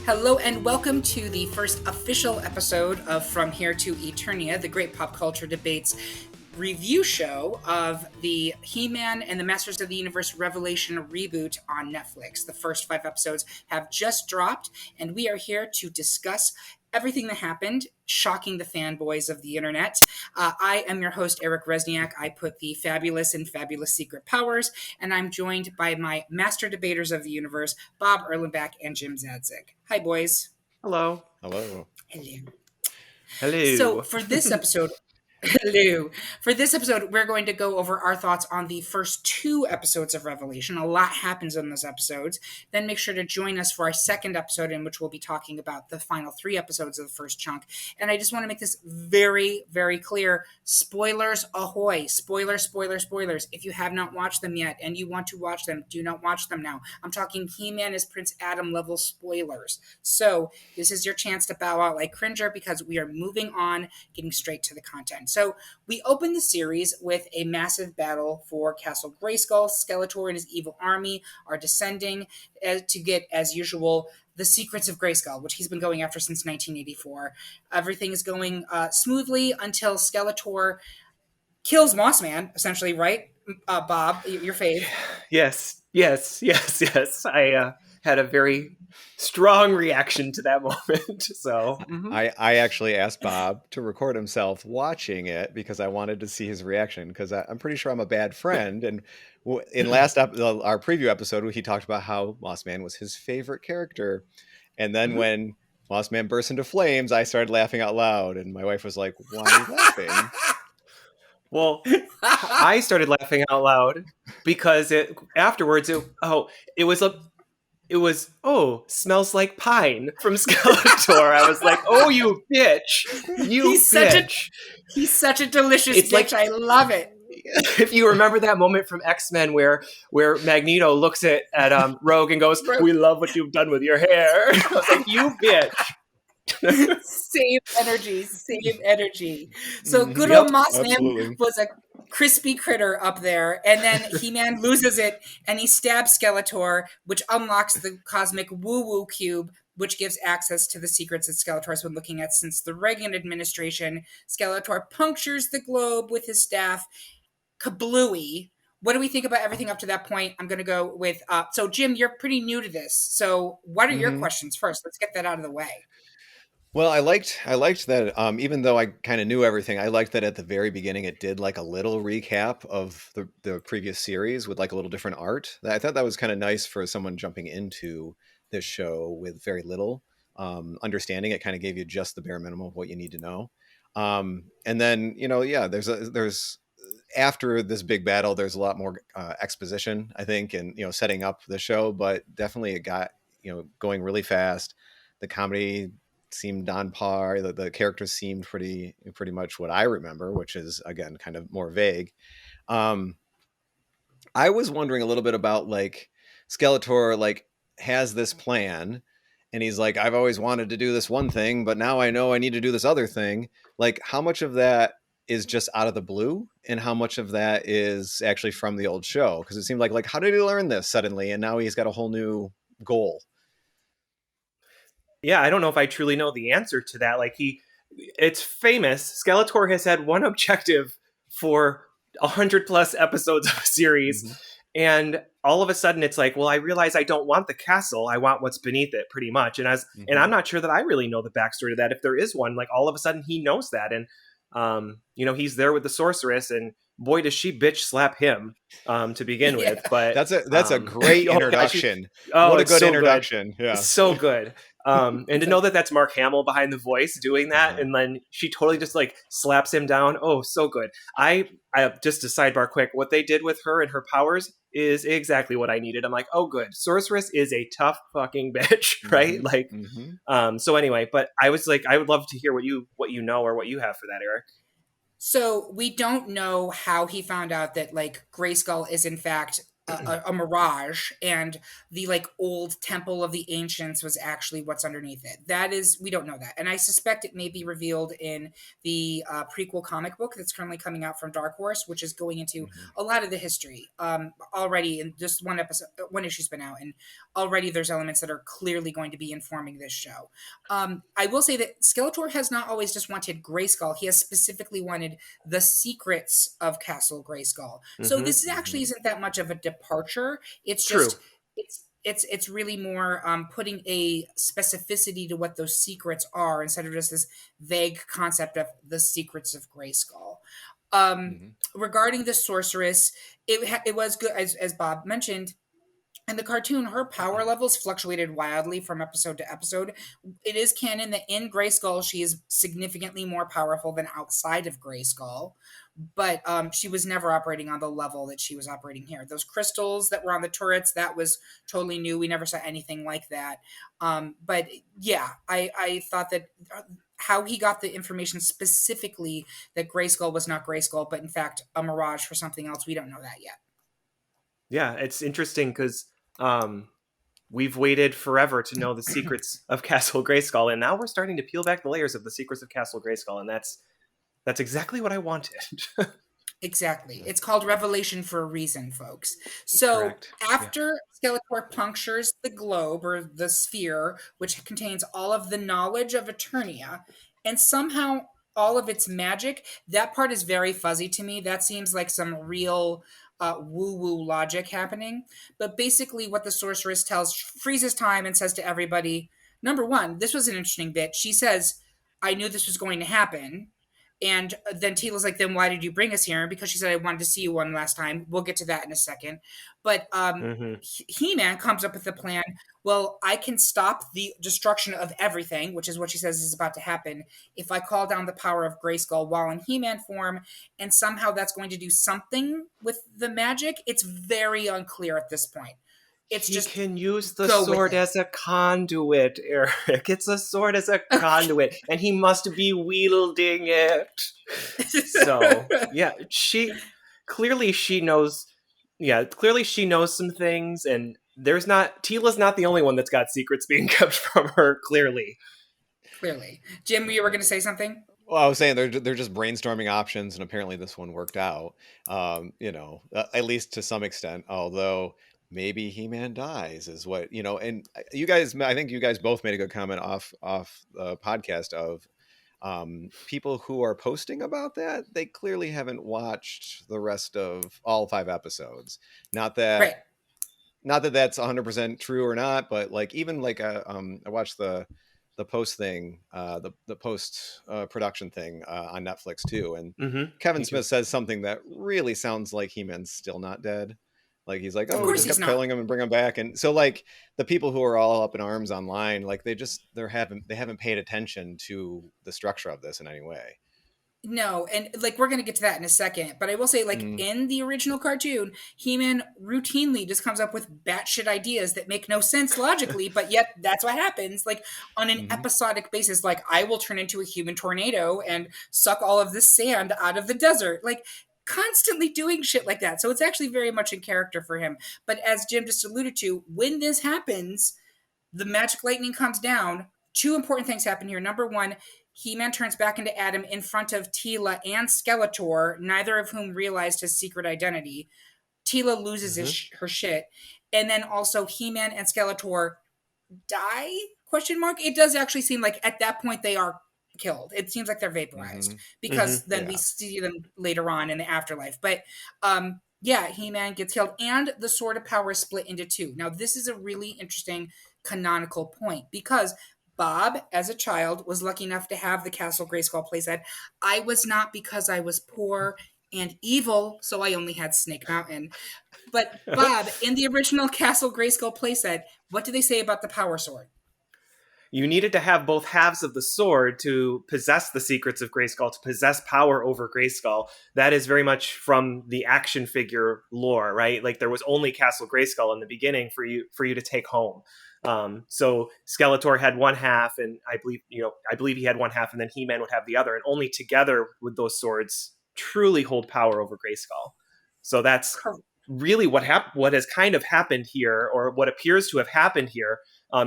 Hello and welcome to the first official episode of From Here to Eternia, the great pop culture debates review show of the He-Man and the Masters of the Universe Revelation reboot on Netflix. The first 5 episodes have just dropped, and we are here to discuss everything that happened, shocking the fanboys of the internet. I am your host, Eric Rezsnyak. I put the fabulous and fabulous secret powers, and I'm joined by my master debaters of the universe, Bob Erlenback and Jim Czadzeck. Hi, boys. Hello. Hello. Hello. So for this episode, we're going to go over our thoughts on the first 2 episodes of Revelation. A lot happens in those episodes. Then make sure to join us for our second episode, in which we'll be talking about the final 3 episodes of the first chunk. And I just want to make this very, very clear. Spoilers ahoy. Spoilers. If you have not watched them yet and you want to watch them, do not watch them now. I'm talking He-Man as Prince Adam level spoilers. So this is your chance to bow out like Cringer, because we are moving on, getting straight to the content. So we open the series with a massive battle for Castle Grayskull. Skeletor and his evil army are descending to get, as usual, the secrets of Grayskull, which he's been going after since 1984. Everything is going smoothly until Skeletor kills Mossman, essentially, right? Bob, your fave. Yes. I had a very strong reaction to that moment. So I actually asked Bob to record himself watching it because I wanted to see his reaction, because I'm pretty sure I'm a bad friend. And in our preview episode, he talked about how Mossman was his favorite character. And then when Mossman burst into flames, I started laughing out loud. And my wife was like, "Why are you laughing?" Well, I started laughing out loud because it was smells like pine from Skeletor. I was like, oh, you bitch. He's such a delicious bitch. I love it. If you remember that moment from X-Men where Magneto looks at Rogue and goes, "We love what you've done with your hair." I was like, you bitch. Save energy. So good old Mossman was a crispy critter up there, and then He-Man loses it and he stabs Skeletor, which unlocks the cosmic woo-woo cube, which gives access to the secrets that Skeletor has been looking at since the Reagan administration. Skeletor punctures the globe with his staff. Kablooey. What do we think about everything up to that point? I'm going to go with so Jim, you're pretty new to this, so what are your questions first? Let's get that out of the way. Well, I liked that, even though I kind of knew everything, I liked that at the very beginning it did like a little recap of the previous series with like a little different art. I thought that was kind of nice for someone jumping into this show with very little understanding. It kind of gave you just the bare minimum of what you need to know. And then, there's after this big battle, there's a lot more exposition, I think, and, setting up the show, but definitely it got, going really fast. The comedy seemed on par. The characters seemed pretty much what I remember, which is, again, kind of more vague. I was wondering a little bit about, like, Skeletor, like, has this plan, and he's like, I've always wanted to do this one thing, but now I know I need to do this other thing. Like, how much of that is just out of the blue, and how much of that is actually from the old show? Because it seemed like how did he learn this suddenly, and now he's got a whole new goal? Yeah, I don't know if I truly know the answer to that. Like, it's famous. Skeletor has had one objective for 100+ episodes of a series. And all of a sudden it's like, well, I realize I don't want the castle. I want what's beneath it, pretty much. And and I'm not sure that I really know the backstory to that. If there is one, like, all of a sudden he knows that. And, he's there with the sorceress, and boy, does she bitch slap him to begin with. But that's a great introduction. What a good introduction. Good. Yeah. So good. And to know that that's Mark Hamill behind the voice doing that, and then she totally just like slaps him down. Oh, so good. I just a sidebar quick. What they did with her and her powers is exactly what I needed. I'm like, oh, good. Sorceress is a tough fucking bitch, right? Like, so anyway, but I was like, I would love to hear what you know or what you have for that, Eric. So we don't know how he found out that, like, Grayskull is in fact a mirage, and the like old temple of the ancients was actually what's underneath it. That is, we don't know that, and I suspect it may be revealed in the prequel comic book that's currently coming out from Dark Horse, which is going into a lot of the history already. In just one episode, one issue's been out, and already there's elements that are clearly going to be informing this show. I will say that Skeletor has not always just wanted Grayskull. He has specifically wanted the secrets of Castle Grayskull. So this is actually isn't that much of a departure. It's just it's really more putting a specificity to what those secrets are instead of just this vague concept of the secrets of Grayskull. Regarding the sorceress, it was good, as Bob mentioned. In the cartoon, her power levels fluctuated wildly from episode to episode. It is canon that in Grayskull, she is significantly more powerful than outside of Grayskull, but she was never operating on the level that she was operating here. Those crystals that were on the turrets, that was totally new. We never saw anything like that. But yeah, I thought that how he got the information specifically that Grayskull was not Grayskull, but in fact a mirage for something else, we don't know that yet. Yeah, it's interesting because we've waited forever to know the secrets of Castle Grayskull, and now we're starting to peel back the layers of the secrets of Castle Grayskull, and that's exactly what I wanted. Exactly. It's called Revelation for a reason, folks. So Correct. after Skeletor punctures the globe or the sphere, which contains all of the knowledge of Eternia, and somehow all of its magic, that part is very fuzzy to me. That seems like some real woo-woo logic happening. But basically what the sorceress freezes time and says to everybody, number one, this was an interesting bit. She says, I knew this was going to happen. And then Tila's like, then why did you bring us here? Because she said, I wanted to see you one last time. We'll get to that in a second. But He-Man comes up with the plan. Well, I can stop the destruction of everything, which is what she says is about to happen, if I call down the power of Grayskull while in He-Man form, and somehow that's going to do something with the magic. It's very unclear at this point. It's he just can use the sword as a conduit, Eric. It's a sword as a conduit, and he must be wielding it. So, yeah, clearly she knows some things, and Tila's not the only one that's got secrets being kept from her, clearly. Jim, you were going to say something? Well, I was saying they're just brainstorming options, and apparently this one worked out. At least to some extent, although maybe He-Man dies is what, and you guys, I think you guys both made a good comment off the podcast of people who are posting about that. They clearly haven't watched the rest of all 5 episodes. Not that that's 100% true or not, but like, even like I watched the post thing, the post production thing on Netflix too, and Kevin Smith says something that really sounds like He-Man's still not dead. Like, he's like, oh, we just kept killing him and bring him back. And so like the people who are all up in arms online, like they haven't paid attention to the structure of this in any way. No, and like we're gonna get to that in a second, but I will say, like, in the original cartoon, He-Man routinely just comes up with batshit ideas that make no sense logically, but yet that's what happens. Like, on an episodic basis, like, I will turn into a human tornado and suck all of this sand out of the desert. Like, constantly doing shit like that. So it's actually very much in character for him. But as Jim just alluded to, when this happens, the magic lightning comes down. 2 important things happen here. Number one, He-Man turns back into Adam in front of Tila and Skeletor, neither of whom realized his secret identity. Tila loses her shit. And then also He-Man and Skeletor die? ? It does actually seem like at that point they are killed. It seems like they're vaporized because then we see them later on in the afterlife. But He-Man gets killed, and the Sword of Power is split into 2. Now, this is a really interesting canonical point because Bob, as a child, was lucky enough to have the Castle Grayskull playset. I was not, because I was poor and evil, so I only had Snake Mountain. But Bob, in the original Castle Grayskull playset, what do they say about the Power Sword? You needed to have both halves of the sword to possess the secrets of Grayskull, to possess power over Grayskull. That is very much from the action figure lore, right? Like, there was only Castle Grayskull in the beginning for you to take home. So Skeletor had one half, and I believe he had one half, and then He-Man would have the other, and only together would those swords truly hold power over Grayskull. So that's really what has kind of happened here, or what appears to have happened here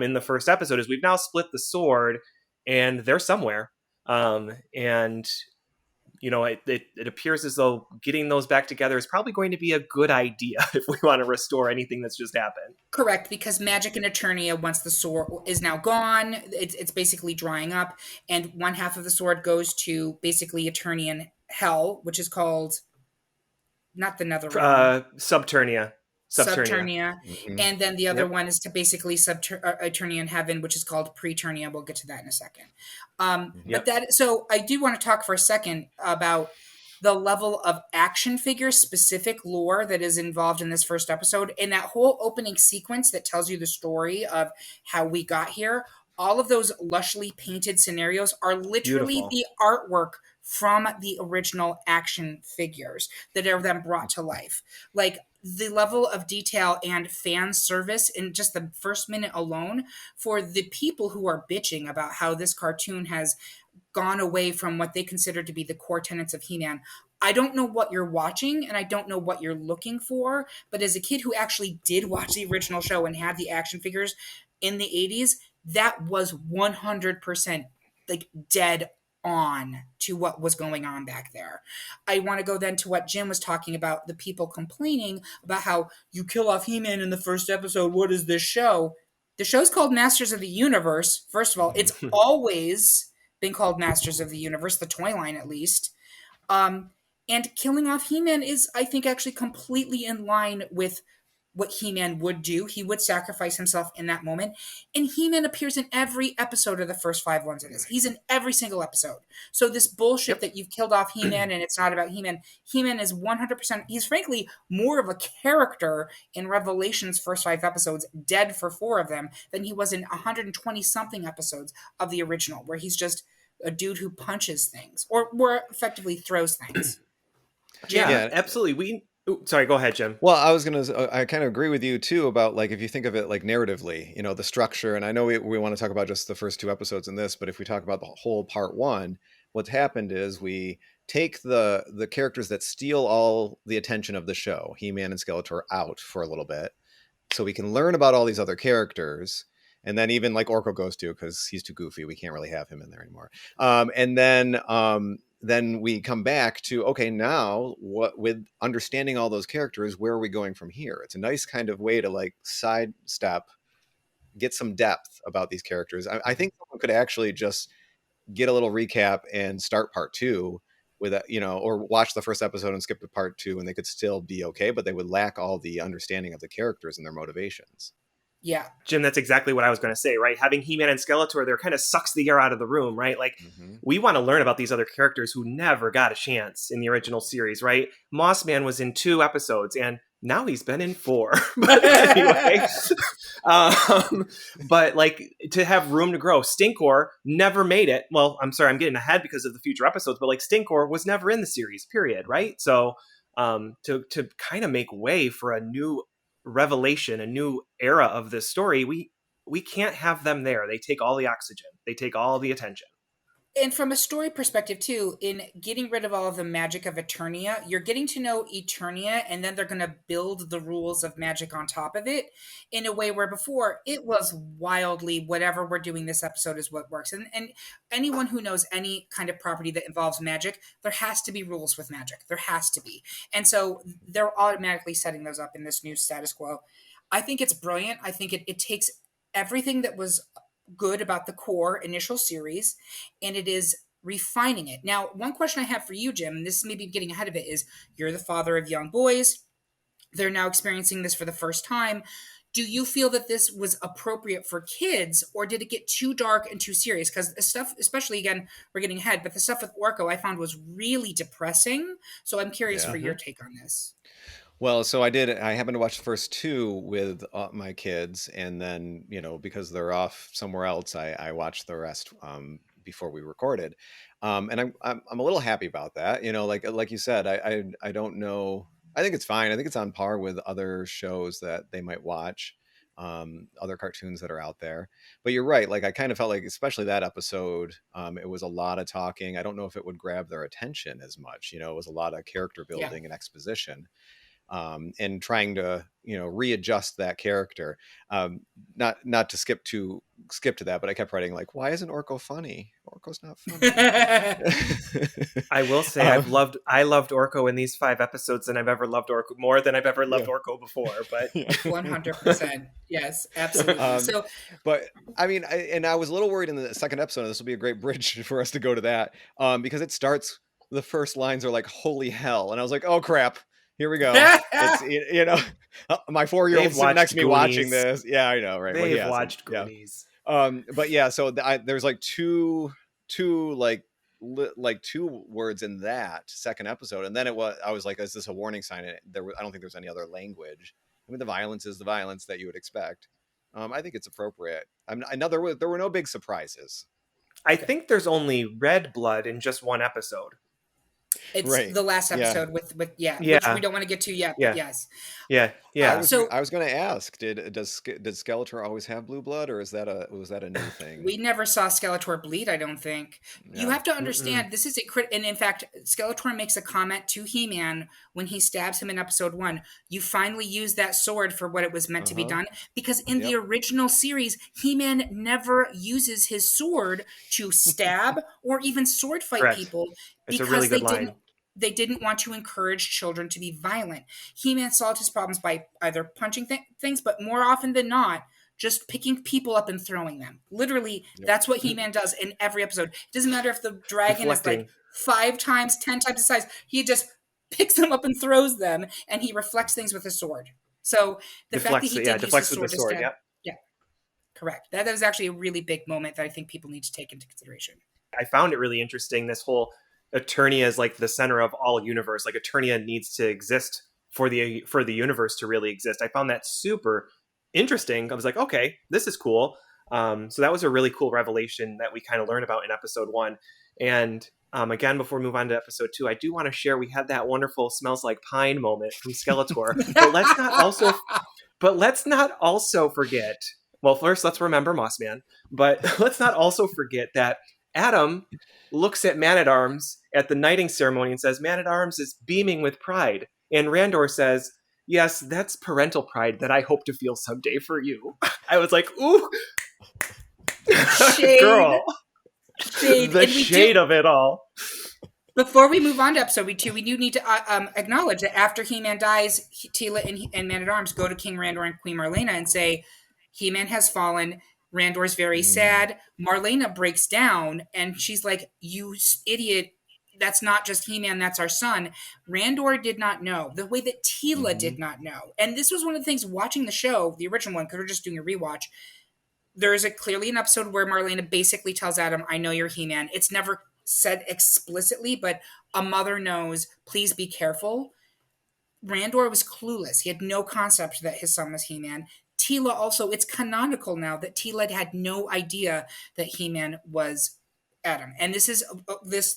in the first episode, is we've now split the sword and they're somewhere. And it appears as though getting those back together is probably going to be a good idea if we want to restore anything that's just happened. Correct, because magic in Eternia, once the sword is now gone, it's basically drying up, and one half of the sword goes to basically Eternian hell, which is called not the Netherrealm, Subternia. Subternia, Mhm. and then the other Yep. one is to basically Eternian heaven, which is called Preternia. We'll get to that in a second. Yep. So I do want to talk for a second about the level of action figure specific lore that is involved in this first episode, and that whole opening sequence that tells you the story of how we got here. All of those lushly painted scenarios are literally Beautiful. the artwork from the original action figures that are then brought to life. Like the level of detail and fan service in just the first minute alone, for the people who are bitching about how this cartoon has gone away from what they consider to be the core tenets of He-Man. I don't know what you're watching and I don't know what you're looking for, but as a kid who actually did watch the original show and had the action figures in the 80s, that was 100% like dead on to what was going on back there. I want to go then to what Jim was talking about, the people complaining about how you kill off He-Man in the first episode. What is this show? The show's called Masters of the Universe. First of all, it's always been called Masters of the Universe, the toy line at least. And killing off He-Man is, I think, actually completely in line with what He-Man would do. He would sacrifice himself in that moment. And He-Man appears in every episode of the first 5 ones it is. He's in every single episode. So this bullshit Yep. that you've killed off He-Man and it's not about He-Man, He-Man is 100%, he's frankly more of a character in Revelation's first 5 episodes, dead for 4 of them, than he was in 120 something episodes of the original, where he's just a dude who punches things or more effectively throws things. Yeah, Yeah. absolutely. Sorry, go ahead, Jim. Well, I kind of agree with you too about like if you think of it like narratively, the structure. And I know we want to talk about just the first 2 episodes in this, but if we talk about the whole part 1, what's happened is we take the characters that steal all the attention of the show, He-Man and Skeletor, out for a little bit, so we can learn about all these other characters. And then even like Orko goes to, because he's too goofy, we can't really have him in there anymore. And then we come back to, okay, now what, with understanding all those characters, where are we going from here? It's a nice kind of way to like sidestep, get some depth about these characters. I think someone could actually just get a little recap and start part 2 with a, or watch the first episode and skip to part 2, and they could still be okay, but they would lack all the understanding of the characters and their motivations. Yeah. Jim, that's exactly what I was going to say, right? Having He-Man and Skeletor there kind of sucks the air out of the room, right? Like, we want to learn about these other characters who never got a chance in the original series, right? Moss Man was in 2 episodes, and now he's been in 4. But anyway, but like, to have room to grow. Stinkor never made it. Well, I'm sorry, I'm getting ahead because of the future episodes, but like Stinkor was never in the series, period, right? So to kind of make way for a new revelation, a new era of this story, we can't have them there. They take all the oxygen. They take all the attention. And from a story perspective, too, in getting rid of all of the magic of Eternia, you're getting to know Eternia, and then they're going to build the rules of magic on top of it in a way where before it was wildly whatever we're doing this episode is what works. And anyone who knows any kind of property that involves magic, there has to be rules with magic. There has to be. And so they're automatically setting those up in this new status quo. I think it's brilliant. I think it takes everything that was good about the core initial series, and it is refining it. Now, one question I have for you, Jim, and this is maybe getting ahead of it, is you're the father of young boys. They're now experiencing this for the first time. Do you feel that this was appropriate for kids, or did it get too dark and too serious? Because the stuff, especially again, we're getting ahead, but the stuff with Orko I found was really depressing. So I'm curious for your take on this. Well, so I happened to watch the first 2 with my kids, and then, because they're off somewhere else, I watched the rest before we recorded. And I'm a little happy about that. Like you said, I don't know. I think it's fine. I think it's on par with other shows that they might watch, other cartoons that are out there. But you're right. Like, I kind of felt like, especially that episode, it was a lot of talking. I don't know if it would grab their attention as much. It was a lot of character building and exposition. and trying to readjust that character. Not to skip to that, but I kept writing like, why isn't Orko funny? Orko's not funny. I will say I loved Orko in these 5 episodes, and I've ever loved Orko more than I've ever loved Orko before. But 100%, yes, absolutely. But I mean, I was a little worried in the second episode. And this will be a great bridge for us to go to that, because it starts. The first lines are like, "Holy hell," and I was like, "Oh crap." Here we go. It's, my 4-year-old sitting next to me watching this. Yeah, I know, right? They've watched Goonies. Yeah. But yeah, so there's like two words in that second episode, and then I was like, is this a warning sign? And I don't think there's any other language. I mean, the violence is the violence that you would expect. I think it's appropriate. There were no big surprises. I think there's only red blood in just one episode. It's the last episode with which we don't want to get to yet. Yeah. But yes. Yeah. I was going to ask, did Skeletor always have blue blood, or was that a new thing? We never saw Skeletor bleed, I don't think. Yeah. You have to understand, this is and in fact, Skeletor makes a comment to He-Man when he stabs him in episode 1. You finally used that sword for what it was meant to be done, because in the original series, He-Man never uses his sword to stab or even sword fight people. It's a really good line. They didn't want to encourage children to be violent. He-Man solved his problems by either punching things, but more often than not, just picking people up and throwing them. Literally, that's what He-Man does in every episode. It doesn't matter if the dragon is like 5 times, 10 times the size. He just picks them up and throws them, and he reflects things with his sword. So the fact that he did use his sword to stab, correct. That was actually a really big moment that I think people need to take into consideration. I found it really interesting, this whole Eternia is like the center of all universe. Like Eternia needs to exist for the universe to really exist. I found that super interesting. I was like, okay, this is cool. So that was a really cool revelation that we kind of learned about in episode 1. And again, before we move on to episode 2, I do want to share we had that wonderful "smells like pine" moment from Skeletor. But let's not also forget. Well, first let's remember Mossman, but let's not also forget that Adam looks at Man-at-Arms at the knighting ceremony and says, "Man-at-Arms is beaming with pride." And Randor says, "Yes, that's parental pride that I hope to feel someday for you." I was like, ooh. Shade. Girl. Shade. The shade of it all. Before we move on to episode 2, we do need to acknowledge that after He-Man dies, Teela and Man-at-Arms go to King Randor and Queen Marlena and say, He-Man has fallen. Randor's very sad. Marlena breaks down, and she's like, "You idiot, that's not just He-Man, that's our son." Randor did not know, the way that Teela did not know. And this was one of the things watching the show, the original one, because we're just doing a rewatch. There is clearly an episode where Marlena basically tells Adam, "I know you're He-Man." It's never said explicitly, but a mother knows, please be careful. Randor was clueless. He had no concept that his son was He-Man. Teela also, it's canonical now that Teela had no idea that He-Man was Adam. And this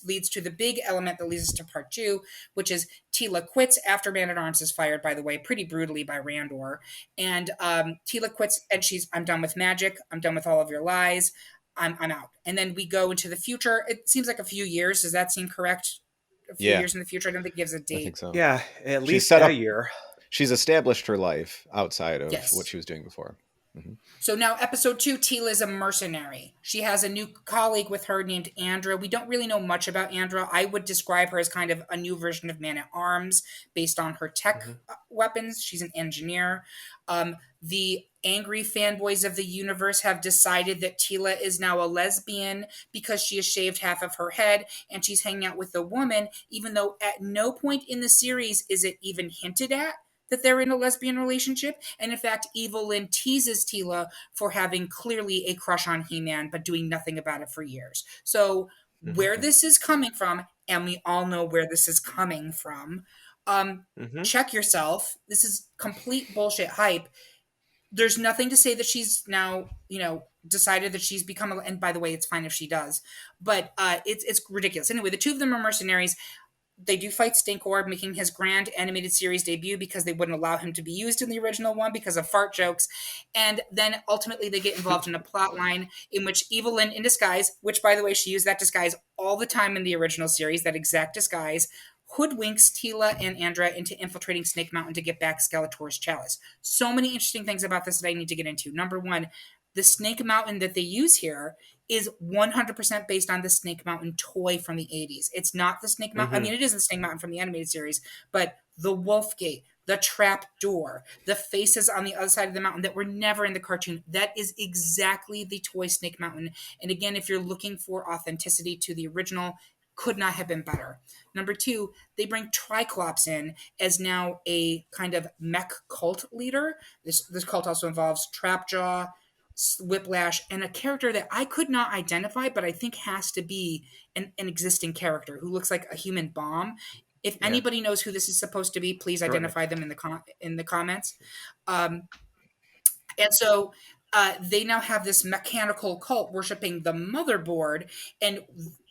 leads to the big element that leads us to part 2, which is Teela quits after Man-at-Arms is fired, by the way, pretty brutally by Randor. And Teela quits, and I'm done with magic. I'm done with all of your lies. I'm out. And then we go into the future. It seems like a few years. Does that seem correct? A few years in the future? I don't think it gives a date. I think so. Yeah, at least a year. She's established her life outside of what she was doing before. Mm-hmm. So now episode 2, Teela is a mercenary. She has a new colleague with her named Andra. We don't really know much about Andra. I would describe her as kind of a new version of Man-at-Arms based on her tech weapons. She's an engineer. The angry fanboys of the universe have decided that Teela is now a lesbian because she has shaved half of her head and she's hanging out with a woman, even though at no point in the series is it even hinted at that they're in a lesbian relationship. And in fact, Evelyn teases Teela for having clearly a crush on He-Man, but doing nothing about it for years. So where this is coming from, and we all know where this is coming from, check yourself. This is complete bullshit hype. There's nothing to say that she's now, decided that she's become and by the way, it's fine if she does, but it's ridiculous. Anyway, the two of them are mercenaries. They do fight Stinkor, making his grand animated series debut because they wouldn't allow him to be used in the original one because of fart jokes. And then ultimately they get involved in a plot line in which Evelyn in disguise, which by the way, she used that disguise all the time in the original series, that exact disguise, hoodwinks Tila and Andra into infiltrating Snake Mountain to get back Skeletor's chalice. So many interesting things about this that I need to get into. Number one, the Snake Mountain that they use here is 100% based on the Snake Mountain toy from the 80s. It's not the Snake Mountain. I mean, it is the Snake Mountain from the animated series, but the Wolf Gate, the trap door, the faces on the other side of the mountain that were never in the cartoon, that is exactly the toy Snake Mountain. And again, if you're looking for authenticity to the original, could not have been better. Number two, they bring Triclops in as now a kind of mech cult leader. This cult also involves Trapjaw, Whiplash, and a character that I could not identify, but I think has to be an existing character who looks like a human bomb. If anybody knows who this is supposed to be, please identify them in the comments. And so they now have this mechanical cult worshiping the motherboard, and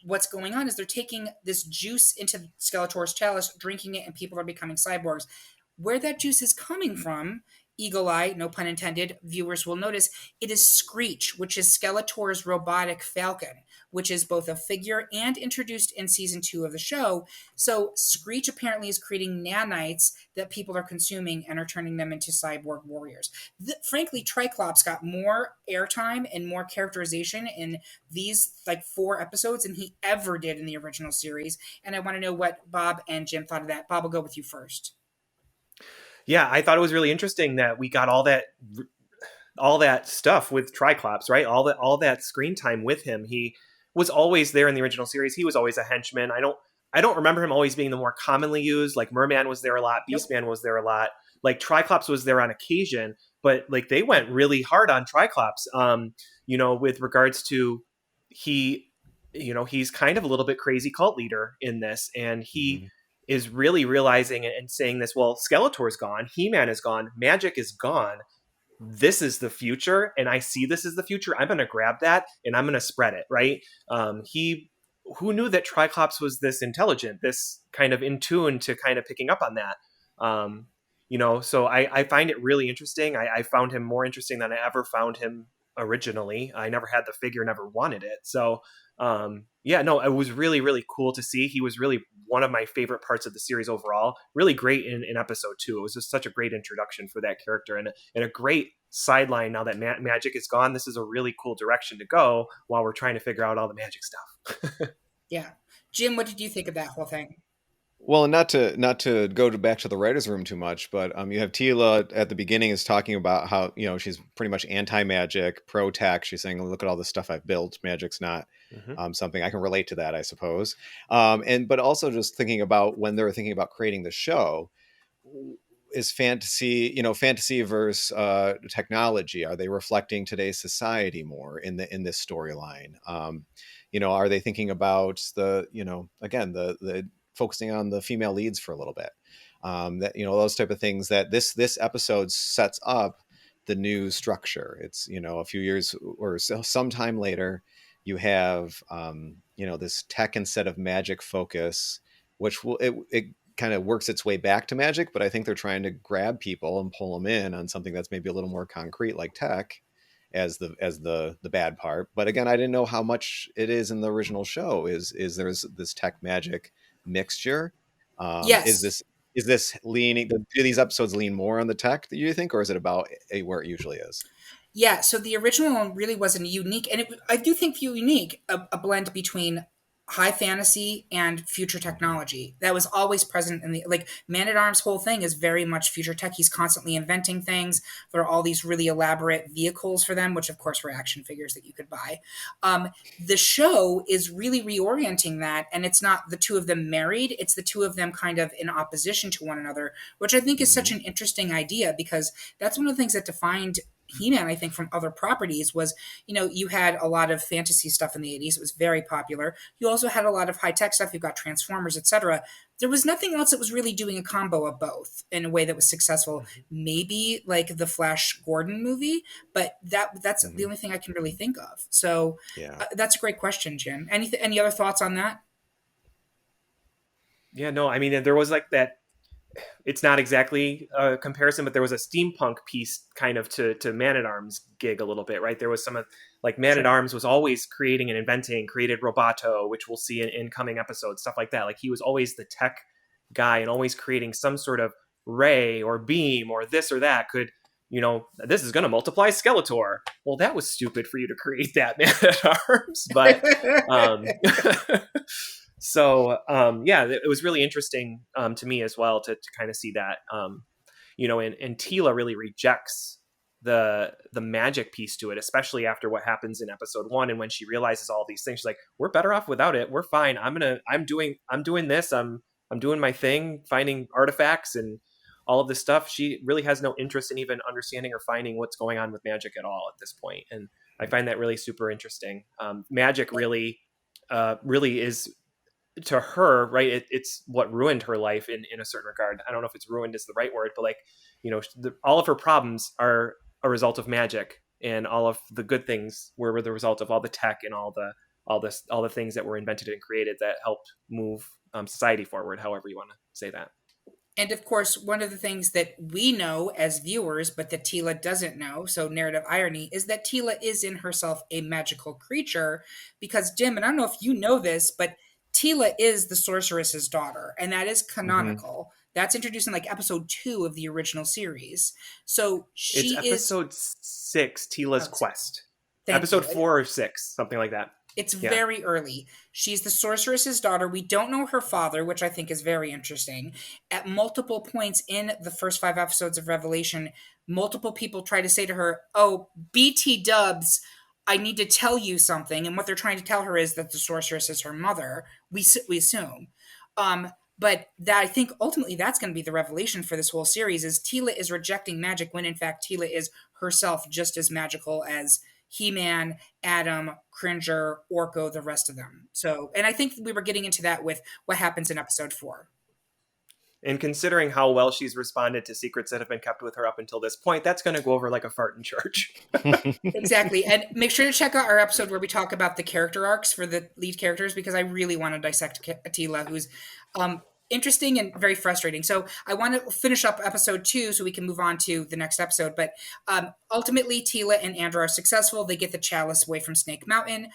what's going on is they're taking this juice into Skeletor's chalice, drinking it, and people are becoming cyborgs. Where that juice is coming from, eagle eye, no pun intended, viewers will notice, it is Screech, which is Skeletor's robotic falcon, which is both a figure and introduced in season 2 of the show. So Screech apparently is creating nanites that people are consuming and are turning them into cyborg warriors. Frankly, Triclops got more airtime and more characterization in these 4 episodes than he ever did in the original series. And I want to know what Bob and Jim thought of that. Bob, will go with you first. Yeah, I thought it was really interesting that we got all that stuff with Triclops, right? All that screen time with him. He was always there in the original series. He was always a henchman. I don't remember him always being the more commonly used. Like Merman was there a lot, Beastman was there a lot. Like Triclops was there on occasion, but like they went really hard on Triclops. With regards to he's kind of a little bit crazy cult leader in this, and he is really realizing and saying this, well, Skeletor's gone, He-Man is gone, magic is gone. This is the future, and I see this as the future. I'm going to grab that, and I'm going to spread it, right? Who knew that Triclops was this intelligent, this kind of in tune to kind of picking up on that? So I find it really interesting. I found him more interesting than I ever found him originally. I never had the figure, never wanted it. So it was really, really cool to see. He was really one of my favorite parts of the series overall. Really great in episode 2. It was just such a great introduction for that character and a great sideline. Now that magic is gone, this is a really cool direction to go while we're trying to figure out all the magic stuff. Yeah. Jim, what did you think of that whole thing? Well, not to go back to the writer's room too much, but you have Tila at the beginning is talking about how, she's pretty much anti-magic, pro-tech. She's saying, look at all the stuff I've built. Magic's not something I can relate to that, I suppose. But also just thinking about when they were thinking about creating the show, is fantasy versus technology? Are they reflecting today's society more in this storyline? Are they thinking about the focusing on the female leads for a little bit, those type of things that this episode sets up the new structure. It's, a few years or sometime later, you have, this tech instead of magic focus, which it kind of works its way back to magic, but I think they're trying to grab people and pull them in on something that's maybe a little more concrete, like tech as the bad part. But again, I didn't know how much it is in the original show. Is there's this tech magic mixture? Yes. Is this leaning? Do these episodes lean more on the tech, do you think, or is it about where it usually is? Yeah, so the original one really wasn't unique, and I do think unique, a blend between high fantasy and future technology that was always present in the Man-at-Arms' whole thing is very much future tech. He's constantly inventing things. There are all these really elaborate vehicles for them, which of course were action figures that you could buy. The show is really reorienting that, and it's not the two of them married, it's the two of them kind of in opposition to one another, which I think is such an interesting idea, because that's one of the things that defined He-Man, I think, from other properties was, you had a lot of fantasy stuff in the 80s. It was very popular. You also had a lot of high-tech stuff. You've got Transformers, etc. There was nothing else that was really doing a combo of both in a way that was successful. Maybe like the Flash Gordon movie, but that's the only thing I can really think of. So that's a great question, Jim. Any other thoughts on that? Yeah, no, I mean, there was like that. It's not exactly a comparison, but there was a steampunk piece kind of to Man-at-Arms gig a little bit, right? There was some of Man-at-Arms was always creating and inventing, created Roboto, which we'll see in coming episodes, stuff like that. Like he was always the tech guy and always creating some sort of ray or beam or this or that could, this is going to multiply Skeletor. Well, that was stupid for you to create that, Man-at-Arms. But it was really interesting to me as well to kind of see that, and Tila really rejects the magic piece to it, especially after what happens in episode 1. And when she realizes all these things, she's like, we're better off without it. We're fine. I'm doing this. I'm doing my thing, finding artifacts and all of this stuff. She really has no interest in even understanding or finding what's going on with magic at all at this point. And I find that really super interesting. Magic really is, to her, right, it's what ruined her life in a certain regard. I don't know if it's ruined is the right word, but all of her problems are a result of magic, and all of the good things were the result of all the tech and all the things that were invented and created that helped move society forward, however you want to say that. And of course, one of the things that we know as viewers, but that Tila doesn't know, so narrative irony, is that Tila is in herself a magical creature, because Jim, and I don't know if you know this, but Tila is the sorceress's daughter, and that is canonical. Mm-hmm. That's introduced in episode 2 of the original series. So it's episode 6, Tila's Quest. Episode 4 or 6, something like that. It's very early. She's the sorceress's daughter. We don't know her father, which I think is very interesting. At multiple points in the first 5 episodes of Revelation, multiple people try to say to her, oh, BT dubs, I need to tell you something. And what they're trying to tell her is that the sorceress is her mother. We assume. But I think ultimately that's going to be the revelation for this whole series, is Tila is rejecting magic when in fact Tila is herself just as magical as He-Man, Adam, Cringer, Orko, the rest of them. So, and I think we were getting into that with what happens in episode 4. And considering how well she's responded to secrets that have been kept with her up until this point, that's going to go over like a fart in church. Exactly. And make sure to check out our episode where we talk about the character arcs for the lead characters, because I really want to dissect Tila, who's interesting and very frustrating. So I want to finish up episode 2 so we can move on to the next episode. But ultimately, Tila and Andra are successful. They get the chalice away from Snake Mountain.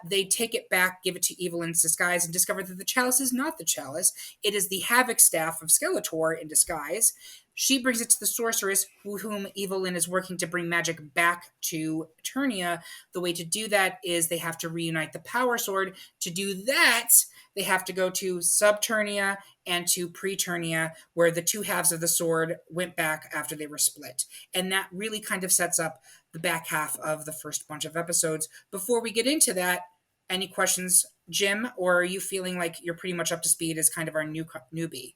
They take it back, give it to Evelyn's disguise, and discover that the chalice is not the chalice. It is the Havoc Staff of Skeletor in disguise. She brings it to the sorceress, whom Evelyn is working to bring magic back to Eternia. The way to do that is they have to reunite the Power Sword. To do that, they have to go to Subternia and to Preternia, where the 2 halves of the sword went back after they were split. And that really kind of sets up the back half of the first bunch of episodes. Before we get into that, any questions, Jim? Or are you feeling like you're pretty much up to speed as kind of our newbie?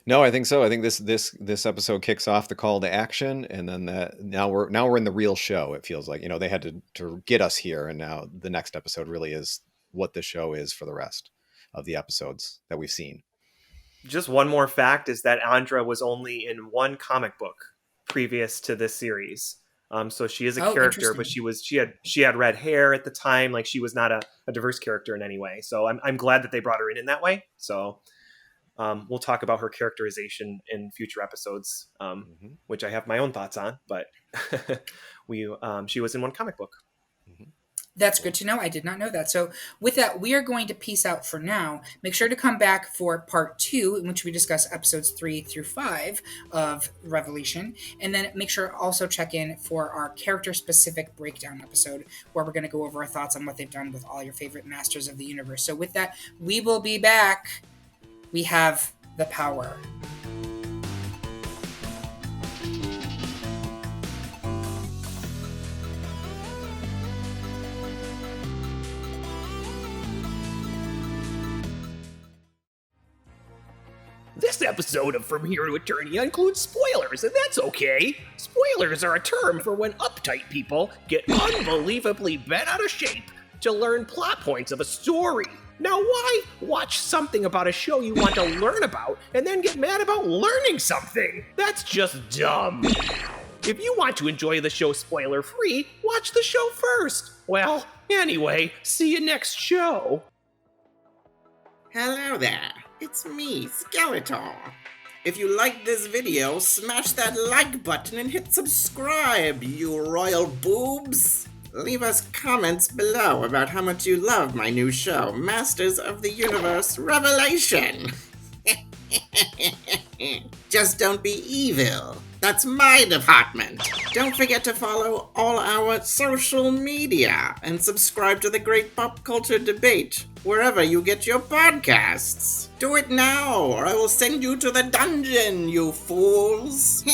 No, I think so. I think this episode kicks off the call to action, and then now we're in the real show. It feels like, they had to get us here, and now the next episode really is what the show is for the rest of the episodes that we've seen. Just one more fact is that Andra was only in one comic book previous to this series. So she is a character, but she had red hair at the time. Like, she was not a diverse character in any way. So I'm glad that they brought her in that way. So we'll talk about her characterization in future episodes, which I have my own thoughts on. But she was in one comic book. Mm-hmm. That's good to know. I did not know that. So with that, we are going to peace out for now. Make sure to come back for part 2, in which we discuss episodes 3 through 5 of Revelation. And then make sure also check in for our character-specific breakdown episode, where we're going to go over our thoughts on what they've done with all your favorite Masters of the Universe. So with that, we will be back. We have the power. This episode of From Here to Eternia includes spoilers, and that's okay. Spoilers are a term for when uptight people get unbelievably bent out of shape to learn plot points of a story. Now, why watch something about a show you want to learn about and then get mad about learning something? That's just dumb. If you want to enjoy the show spoiler-free, watch the show first. Well, anyway, see you next show. Hello there, it's me, Skeletor. If you like this video, smash that like button and hit subscribe, you royal boobs. Leave us comments below about how much you love my new show, Masters of the Universe Revelation. Just don't be evil. That's my department. Don't forget to follow all our social media and subscribe to the Great Pop Culture Debate wherever you get your podcasts. Do it now, or I will send you to the dungeon, you fools.